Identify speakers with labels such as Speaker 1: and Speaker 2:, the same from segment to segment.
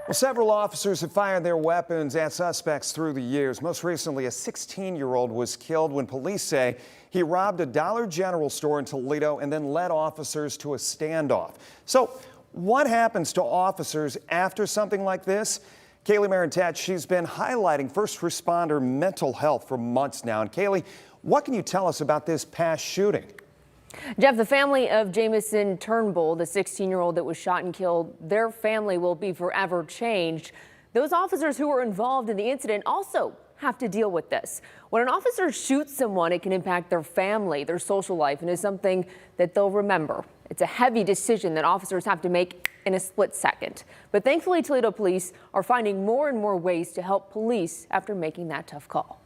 Speaker 1: Well, several officers have fired their weapons at suspects through the years. Most recently, a 16-year-old was killed when police say he robbed a Dollar General store in Toledo and then led officers to a standoff. So what happens to officers after something like this? Kaylee Marentat, she's been highlighting first responder mental health for months now. And Kaylee, what can you tell us about this past shooting?
Speaker 2: Jeff, the family of Jamison Turnbull, the 16-year-old that was shot and killed, their family will be forever changed. Those officers who were involved in the incident also have to deal with this. When an officer shoots someone, it can impact their family, their social life, and is something that they'll remember. It's a heavy decision that officers have to make in a split second. But thankfully, Toledo police are finding more and more ways to help police after making that tough call.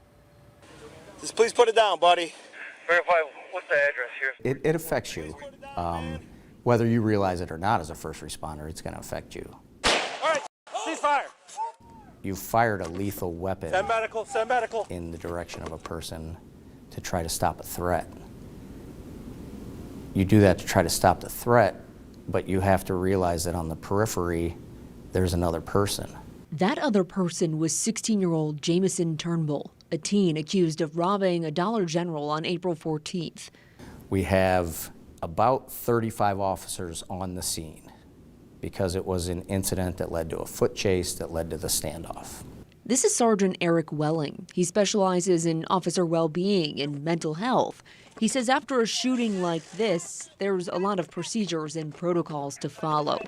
Speaker 3: Just please put it down, buddy.
Speaker 4: Verify what's the address here.
Speaker 5: It affects you. Whether you realize it or not as a first responder, it's going to affect you.
Speaker 3: All right, cease fire.
Speaker 5: You fired a lethal weapon
Speaker 3: Send medical.
Speaker 5: in the direction of a person to try to stop a threat. You do that to try to stop the threat, but you have to realize that on the periphery, there's another person.
Speaker 6: That other person was 16-year-old Jamison Turnbull, a teen accused of robbing a Dollar General on April 14th.
Speaker 5: We have about 35 officers on the scene because it was an incident that led to a foot chase that led to the standoff.
Speaker 6: This is Sergeant Eric Welling. He specializes in officer well-being and mental health. He says after a shooting like this, there's a lot of procedures and protocols to follow.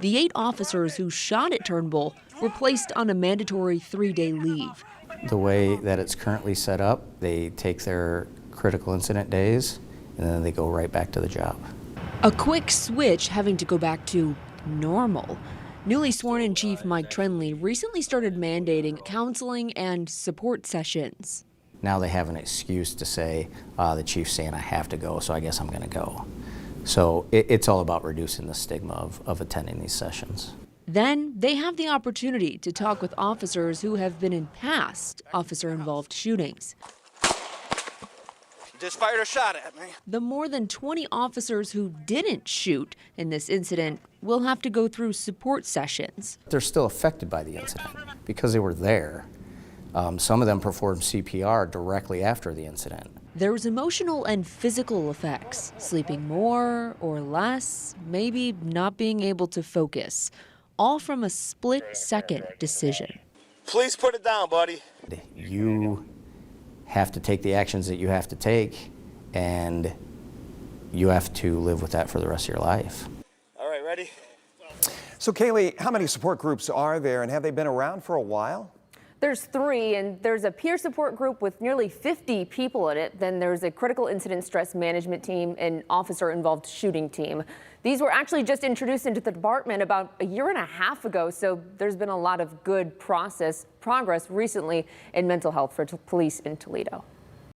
Speaker 6: The 8 officers who shot at Turnbull were placed on a mandatory 3-day leave.
Speaker 5: The way that it's currently set up, they take their critical incident days and then they go right back to the job.
Speaker 6: A quick switch having to go back to normal. Newly sworn-in Chief Mike Troendle recently started mandating counseling and support sessions.
Speaker 5: Now they have an excuse to say, the chief's saying I have to go, so I guess I'm going to go. So it's all about reducing the stigma of attending these sessions.
Speaker 6: Then they have the opportunity to talk with officers who have been in past officer-involved shootings.
Speaker 3: Just fired a shot at me.
Speaker 6: The more than 20 officers who didn't shoot in this incident will have to go through support sessions.
Speaker 5: They're still affected by the incident because they were there. Some of them performed CPR directly after the incident.
Speaker 6: There's emotional and physical effects, sleeping more or less, maybe not being able to focus, all from a split-second decision.
Speaker 3: Please put it down, buddy.
Speaker 5: You have to take the actions that you have to take, and you have to live with that for the rest of your life.
Speaker 3: All right, ready?
Speaker 1: So Kaylee, how many support groups are there and have they been around for a while?
Speaker 2: There's 3, and there's a peer support group with nearly 50 people in it. Then there's a critical incident stress management team and officer-involved shooting team. These were actually just introduced into the department about a year and a half ago, so there's been a lot of good progress recently in mental health for police in Toledo.